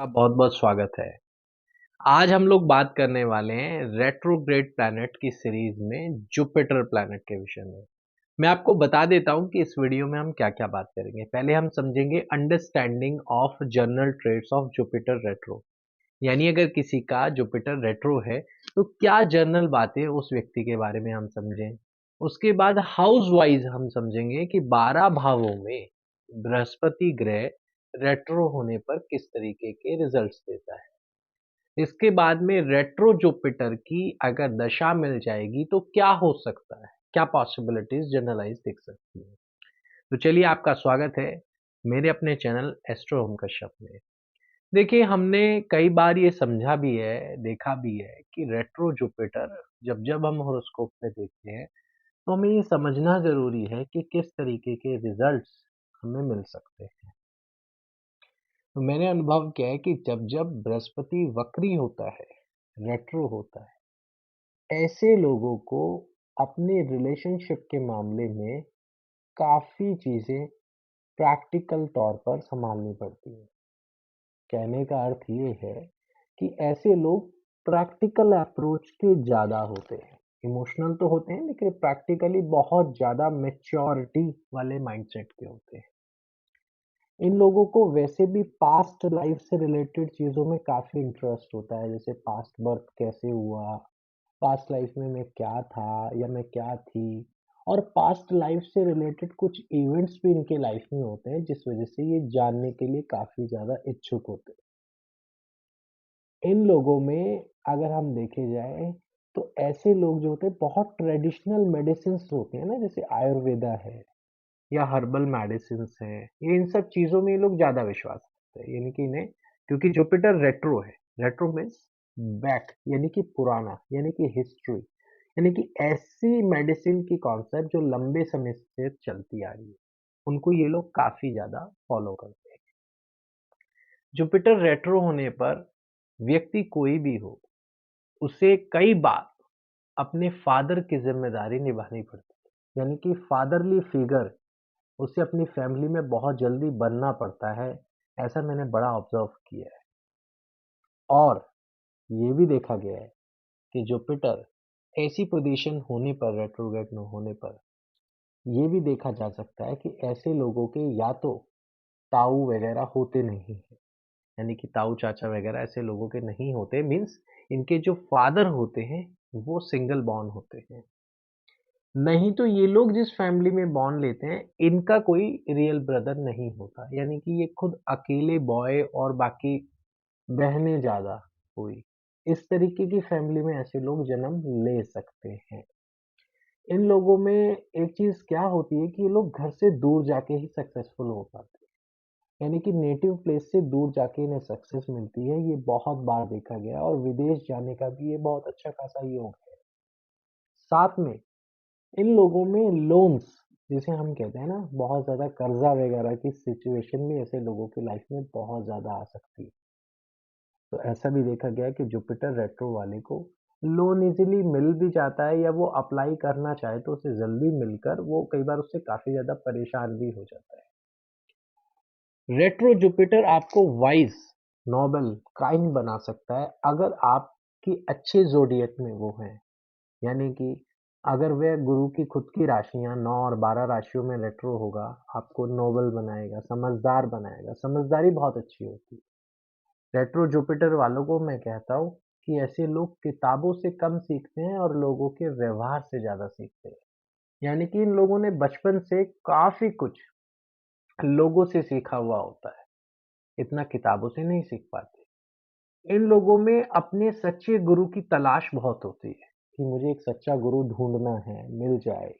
का बहुत-बहुत स्वागत है। आज हम लोग बात करने वाले हैं रेट्रोग्रेड प्लैनेट की सीरीज में जुपिटर प्लैनेट के विषय में। मैं आपको बता देता हूँ कि इस वीडियो में हम क्या-क्या बात करेंगे। पहले हम समझेंगे understanding of general traits of Jupiter retro. यानी अगर किसी का जुपिटर रेट्रो है, तो क्या जनरल बातें उस व्यक्ति के बारे में हम समझें। उसके बाद हाउस वाइज़ हम समझेंगे कि 12 भावों में बृहस्पति ग्रह रेट्रो होने पर किस तरीके के रिजल्ट्स देता है। इसके बाद में रेट्रो जुपिटर की अगर दशा मिल जाएगी तो क्या हो सकता है? क्या पॉसिबिलिटीज़ जनरलाइज़ दिख सकती हैं? तो चलिए आपका स्वागत है मेरे अपने चैनल एस्ट्रो ओम कश्यप में। देखिए हमने कई बार ये समझा भी है, देखा भी है कि रेट्रो जुपिटर जब-जब हम हॉरोस्कोप में देखते हैं, तो हमें ये समझना ज़रूरी है कि किस तरीके के रिज़ल्ट्स हमें मिल सकते हैं। तो मैंने अनुभव किया है कि जब-जब बृहस्पति वक्री होता है, रेट्रो होता है, ऐसे लोगों को अपने रिलेशनशिप के मामले में काफ़ी चीज़ें प्रैक्टिकल तौर पर सँभालनी पड़ती हैं। कहने का अर्थ ये है कि ऐसे लोग प्रैक्टिकल अप्रोच के ज़्यादा होते हैं। इमोशनल तो होते हैं लेकिन प्रैक्टिकली बहुत ज़्यादा मैच्योरिटी वाले माइंडसेट के होते हैं। इन लोगों को वैसे भी पास्ट लाइफ से रिलेटेड चीज़ों में काफ़ी इंटरेस्ट होता है, जैसे पास्ट बर्थ कैसे हुआ, पास्ट लाइफ में मैं क्या था या मैं क्या थी, और पास्ट लाइफ से रिलेटेड कुछ इवेंट्स भी इनके लाइफ में होते हैं, जिस वजह से ये जानने के लिए काफ़ी ज़्यादा इच्छुक होते हैं। इन लोगों में अगर हम देखे जाएँ, तो ऐसे लोग जो होते हैं बहुत ट्रेडिशनल मेडिसिन्स होते हैं ना, जैसे आयुर्वेदा है या हर्बल मेडिसिन्स हैं, ये इन सब चीज़ों में ये लोग ज़्यादा विश्वास रखते हैं। यानी कि इन्हें, क्योंकि जुपिटर रेट्रो है, रेट्रो मीन्स बैक यानी कि पुराना, यानी कि हिस्ट्री, यानी कि ऐसी मेडिसिन की कॉन्सेप्ट जो लंबे समय से चलती आ रही है, उनको ये लोग काफ़ी ज़्यादा फॉलो करते हैं। जुपिटर रेट्रो होने पर व्यक्ति कोई भी हो, उसे कई बार अपने फादर की ज़िम्मेदारी निभानी पड़ती है। यानी कि फादरली फिगर उसे अपनी फैमिली में बहुत जल्दी बनना पड़ता है, ऐसा मैंने बड़ा ऑब्ज़र्व किया है। और ये भी देखा गया है कि जुपिटर ऐसी पोज़ीशन होने पर, रेट्रोग्रेड में होने पर, ये भी देखा जा सकता है कि ऐसे लोगों के या तो ताऊ वगैरह होते नहीं हैं, यानी कि ताऊ चाचा वगैरह ऐसे लोगों के नहीं होते, मीन्स इनके जो फादर होते हैं, वो सिंगल बॉर्न होते हैं। नहीं तो ये लोग जिस फैमिली में बॉर्न लेते हैं, इनका कोई रियल ब्रदर नहीं होता। यानी कि ये खुद अकेले बॉय और बाकी बहनें ज़्यादा हुई। इस तरीके की फैमिली में ऐसे लोग जन्म ले सकते हैं। इन लोगों में एक चीज़ क्या होती है कि ये लोग घर से दूर जाके ही सक्सेसफुल हो पाते हैं। यानी कि नेटिव प्लेस से दूर जाके इन्हें सक्सेस मिलती है, ये बहुत बार देखा गया है, और विदेश जाने का भी ये बहुत अच्छा खासा योग है। साथ में इन लोगों में लोन्स, जिसे हम कहते हैं ना, बहुत ज़्यादा कर्जा वगैरह की सिचुएशन भी ऐसे लोगों की लाइफ में बहुत ज़्यादा आ सकती है। तो ऐसा भी देखा गया है कि जुपिटर रेट्रो वाले को लोन इजीली मिल भी जाता है, या वो अप्लाई करना चाहे तो उसे जल्दी मिलकर वो कई बार उससे काफ़ी ज़्यादा परेशान भी हो जाता है। रेट्रो जुपिटर आपको वाइज, नोबल, काइंड बना सकता है अगर आपकी अच्छे ज़ोडिएक में वो हैं। यानी कि अगर वह गुरु की खुद की राशियाँ 9 और 12 राशियों में रेट्रो होगा, आपको नोबल बनाएगा, समझदार बनाएगा। समझदारी बहुत अच्छी होती है। रेट्रो जुपिटर वालों को मैं कहता हूँ कि ऐसे लोग किताबों से कम सीखते हैं और लोगों के व्यवहार से ज़्यादा सीखते हैं। यानी कि इन लोगों ने बचपन से काफ़ी कुछ लोगों से सीखा हुआ होता है, इतना किताबों से नहीं सीख पाते। इन लोगों में अपने सच्चे गुरु की तलाश बहुत होती है कि मुझे एक सच्चा गुरु ढूँढना है, मिल जाए।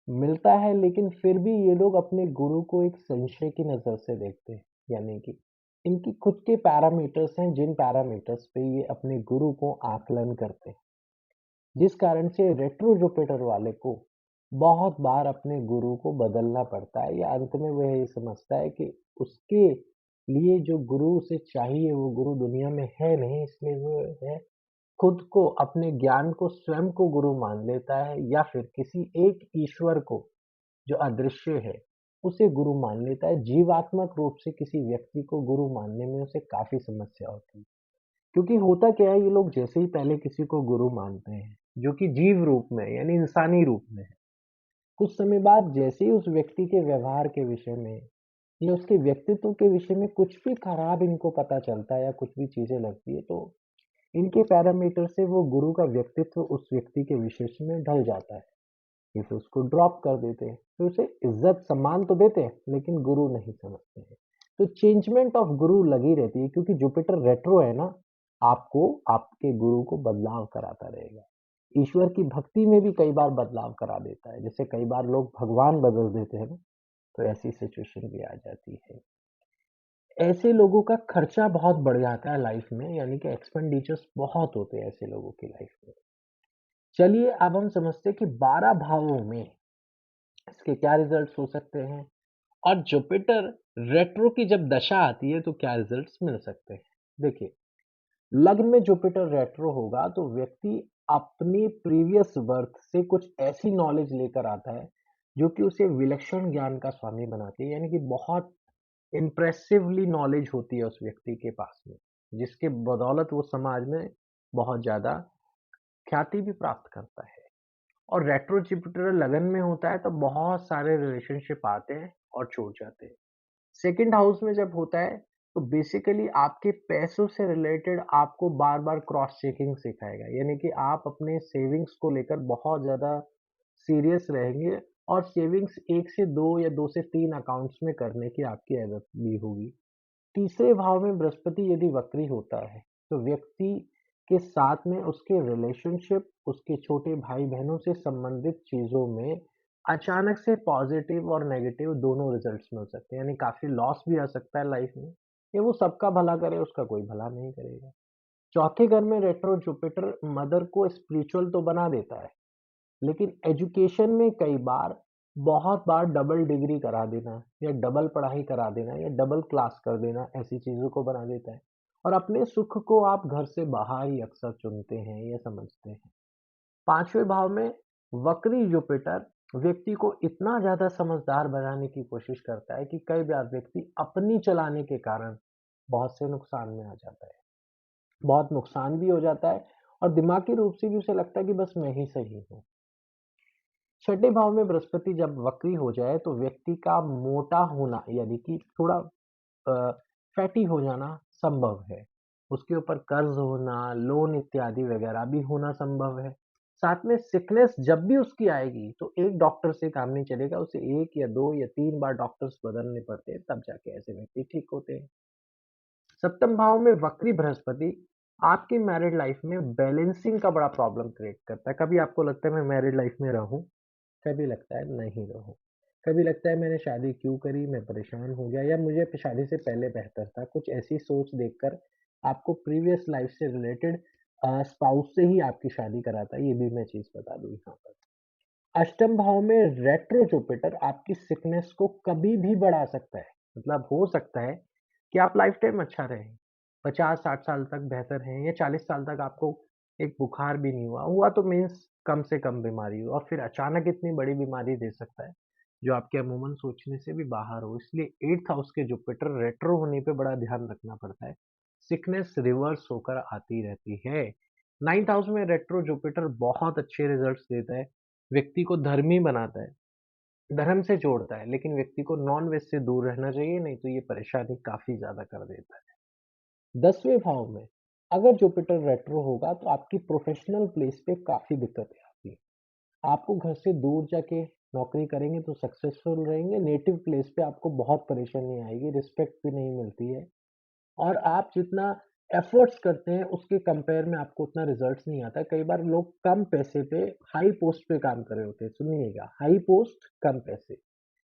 मिलता है लेकिन फिर भी ये लोग अपने गुरु को एक संशय की नज़र से देखते हैं। यानी कि इनकी खुद के पैरामीटर्स हैं, जिन पैरामीटर्स पे ये अपने गुरु को आकलन करते हैं। जिस कारण से रेट्रो जुपिटर वाले को बहुत बार अपने गुरु को बदलना पड़ता है, या अंत में वह ये समझता है कि उसके लिए जो गुरु उसे चाहिए वो गुरु दुनिया में है नहीं, इसलिए वो है खुद को, अपने ज्ञान को स्वयं को गुरु मान लेता है, या फिर किसी एक ईश्वर को जो अदृश्य है, उसे गुरु मान लेता है। जीवात्मक रूप से किसी व्यक्ति को गुरु मानने में उसे काफ़ी समस्या होती है। क्योंकि होता क्या है, ये लोग जैसे ही पहले किसी को गुरु मानते हैं, जो कि जीव रूप में यानी इंसानी रूप में है, कुछ समय बाद जैसे ही उस व्यक्ति के व्यवहार के विषय में या उसके व्यक्तित्व के विषय में कुछ भी खराब इनको पता चलता है या कुछ भी चीज़ें लगती है, तो इनके पैरामीटर से वो गुरु का व्यक्तित्व उस व्यक्ति के विशेष में ढल जाता है। ये फिर उसको ड्रॉप कर देते हैं। फिर उसे इज़्ज़त सम्मान तो देते हैं, लेकिन गुरु नहीं समझते हैं। तो चेंजमेंट ऑफ गुरु लगी रहती है, क्योंकि जुपिटर रेट्रो है ना, आपको आपके गुरु को बदलाव कराता रहेगा। ईश्वर की भक्ति में भी कई बार बदलाव करा देता है। जैसे कई बार लोग भगवान बदल देते हैं ना, तो ऐसी सिचुएशन भी आ जाती है। ऐसे लोगों का खर्चा बहुत बढ़ जाता है लाइफ में, यानी कि एक्सपेंडिचर्स बहुत होते हैं ऐसे लोगों की लाइफ में। चलिए अब हम समझते हैं कि 12 भावों में इसके क्या रिजल्ट्स हो सकते हैं, और जुपिटर रेट्रो की जब दशा आती है तो क्या रिजल्ट्स मिल सकते हैं। देखिए, लग्न में जुपिटर रेट्रो होगा तो व्यक्ति अपनी प्रीवियस बर्थ से कुछ ऐसी नॉलेज लेकर आता है जो कि उसे विलक्षण ज्ञान का स्वामी बनाती है, यानी कि बहुत इम्प्रेसिवली नॉलेज होती है उस व्यक्ति के पास में, जिसके बदौलत वो समाज में बहुत ज्यादा ख्याति भी प्राप्त करता है। और रेट्रो जुपिटर लगन में होता है तो बहुत सारे रिलेशनशिप आते हैं और छूट जाते हैं। सेकंड हाउस में जब होता है तो बेसिकली आपके पैसों से रिलेटेड आपको बार बार क्रॉस चेकिंग सिखाएगा, यानी कि आप अपने सेविंग्स को लेकर बहुत ज़्यादा सीरियस रहेंगे, और सेविंग्स एक से दो या दो से तीन अकाउंट्स में करने की आपकी आदत भी होगी। तीसरे भाव में बृहस्पति यदि वक्री होता है तो व्यक्ति के साथ में उसके रिलेशनशिप, उसके छोटे भाई बहनों से संबंधित चीजों में अचानक से पॉजिटिव और नेगेटिव दोनों रिजल्ट्स मिल सकते हैं, यानी काफी लॉस भी आ सकता है लाइफ में। ये वो सबका भला करे, उसका कोई भला नहीं करेगा। चौथे घर में रेट्रो जुपिटर मदर को स्पिरिचुअल तो बना देता है, लेकिन एजुकेशन में कई बार बहुत बार डबल डिग्री करा देना या डबल पढ़ाई करा देना या डबल क्लास कर देना ऐसी चीज़ों को बना देता है। और अपने सुख को आप घर से बाहर ही अक्सर चुनते हैं या समझते हैं। पांचवें भाव में वक्री जुपिटर व्यक्ति को इतना ज्यादा समझदार बनाने की कोशिश करता है कि कई बार व्यक्ति अपनी चलाने के कारण बहुत से नुकसान में आ जाता है, बहुत नुकसान भी हो जाता है, और दिमागी रूप से भी उसे लगता है कि बस मैं ही सही हूँ। छठे भाव में बृहस्पति जब वक्री हो जाए तो व्यक्ति का मोटा होना यानी कि थोड़ा फैटी हो जाना संभव है। उसके ऊपर कर्ज होना, लोन इत्यादि वगैरह भी होना संभव है। साथ में सिकनेस जब भी उसकी आएगी तो एक डॉक्टर से काम नहीं चलेगा, उसे एक या दो या तीन बार डॉक्टर्स बदलने पड़ते हैं, तब जाके ऐसे व्यक्ति ठीक होते हैं। सप्तम भाव में वक्री बृहस्पति आपकी मैरिड लाइफ में बैलेंसिंग का बड़ा प्रॉब्लम क्रिएट करता है। कभी आपको लगता है मैं मैरिड लाइफ में रहूं, कभी लगता है नहीं रहूं, कभी लगता है मैंने शादी क्यों करी, मैं परेशान हो गया, या मुझे शादी से पहले बेहतर था। कुछ ऐसी सोच देखकर आपको प्रीवियस लाइफ से रिलेटेड स्पाउस से ही आपकी शादी कराता है, ये भी मैं चीज बता दूं यहाँ पर। अष्टम भाव में रेट्रो जुपिटर आपकी सिकनेस को कभी भी बढ़ा सकता है। मतलब हो सकता है कि आप लाइफ टाइम अच्छा रहें, 50-60 साल तक बेहतर हैं, या 40 साल तक आपको एक बुखार भी नहीं हुआ हुआ तो मीन्स कम से कम बीमारी हो, और फिर अचानक इतनी बड़ी बीमारी दे सकता है जो आपके अमूमन सोचने से भी बाहर हो। इसलिए 8th हाउस के जुपिटर रेट्रो होने पे बड़ा ध्यान रखना पड़ता है। सिकनेस रिवर्स होकर आती रहती है। 9th हाउस में रेट्रो जुपिटर बहुत अच्छे रिजल्ट्स देता है, व्यक्ति को धर्मी बनाता है, धर्म से जोड़ता है, लेकिन व्यक्ति को नॉन वेज से दूर रहना चाहिए, नहीं तो ये परेशानी काफी ज्यादा कर देता है। 10वें भाव में अगर जुपिटर रेट्रो होगा तो आपकी प्रोफेशनल प्लेस पे काफी दिक्कतें आती है। आपको घर से दूर जाके नौकरी करेंगे तो सक्सेसफुल रहेंगे, नेटिव प्लेस पे आपको बहुत परेशानी आएगी, रिस्पेक्ट भी नहीं मिलती है, और आप जितना एफर्ट्स करते हैं उसके कंपेयर में आपको उतना रिजल्ट्स नहीं आता है। कई बार लोग कम पैसे पे हाई पोस्ट पे काम कर रहे होते हैं, सुनिएगा, हाई पोस्ट कम पैसे,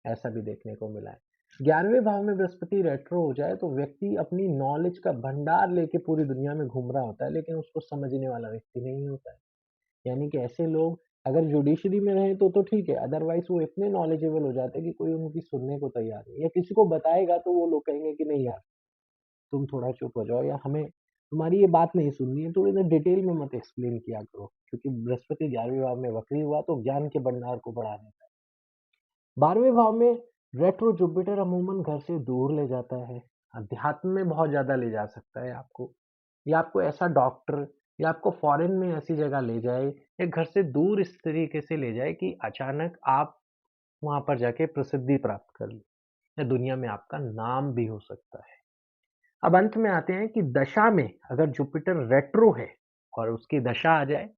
ऐसा भी देखने को मिला है। 11वें भाव में बृहस्पति रेट्रो हो जाए तो व्यक्ति अपनी नॉलेज का भंडार लेके पूरी दुनिया में घूम रहा होता है, लेकिन उसको समझने वाला व्यक्ति नहीं होता है। यानी कि ऐसे लोग अगर जुडिशरी में रहे तो ठीक है, अदरवाइज वो इतने नॉलेजेबल हो जाते हैं कि कोई उनकी सुनने को तैयार नहीं, या किसी को बताएगा तो वो लोग कहेंगे कि नहीं यार, तुम थोड़ा चुप हो जाओ, या हमें तुम्हारी ये बात नहीं सुननी है, तो इन्हें डिटेल में मत एक्सप्लेन किया करो, क्योंकि बृहस्पति 11वें भाव में वक्री हुआ तो ज्ञान के भंडार को बढ़ा देता है। 12वें भाव में रेट्रो जुपिटर अमूमन घर से दूर ले जाता है, अध्यात्म में बहुत ज़्यादा ले जा सकता है आपको, या आपको ऐसा डॉक्टर या आपको फॉरेन में ऐसी जगह ले जाए या घर से दूर इस तरीके से ले जाए कि अचानक आप वहाँ पर जाके प्रसिद्धि प्राप्त कर लें या दुनिया में आपका नाम भी हो सकता है। अब अंत में आते हैं कि दशा में अगर जुपिटर रेट्रो है और उसकी दशा आ जाए,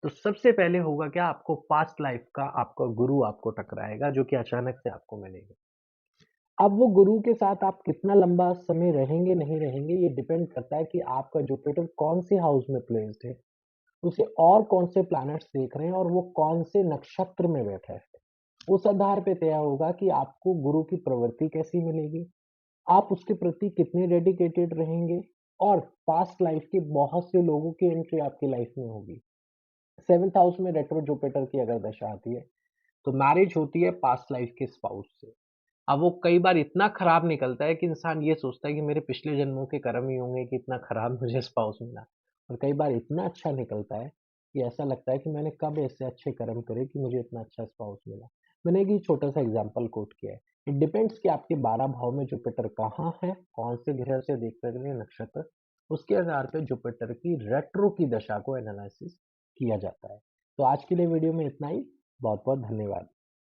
तो सबसे पहले होगा क्या, आपको पास्ट लाइफ का आपका गुरु आपको टकराएगा जो कि अचानक से आपको मिलेगा। अब वो गुरु के साथ आप कितना लंबा समय रहेंगे, नहीं रहेंगे, ये डिपेंड करता है कि आपका जुपिटर कौन-से हाउस में प्लेस्ड है, उसे और कौन-से प्लैनेट्स देख रहे हैं और वो कौन-से नक्षत्र में बैठा है। उस आधार पे तय होगा कि आपको गुरु की प्रवृत्ति कैसी मिलेगी, आप उसके प्रति कितने डेडिकेटेड रहेंगे और पास्ट लाइफ के बहुत से लोगों की एंट्री आपकी लाइफ में होगी। 7th हाउस में रेट्रो जुपिटर की अगर दशा आती है, तो मैरिज होती है पास्ट लाइफ के स्पाउस से। अब वो कई बार इतना खराब निकलता है कि इंसान ये सोचता है कि मेरे पिछले जन्मों के कर्म ही होंगे कि इतना खराब मुझे स्पाउस मिला। और कई बार इतना अच्छा निकलता है कि ऐसा लगता है कि मैंने कब ऐसे अच्छे कर्म करे कि मुझे इतना अच्छा स्पाउस मिला। मैंने एक ही छोटा-सा एग्ज़ाम्पल कोट किया है। इट डिपेंड्स कि आपके 12 भाव में जुपिटर कहाँ है, कौन से ग्रह से देख रहे हैं नक्षत्र, उसके आधार पे जुपिटर की रेट्रो की दशा को एनालिसिस किया जाता है। तो आज के लिए वीडियो में इतना ही। बहुत-बहुत धन्यवाद।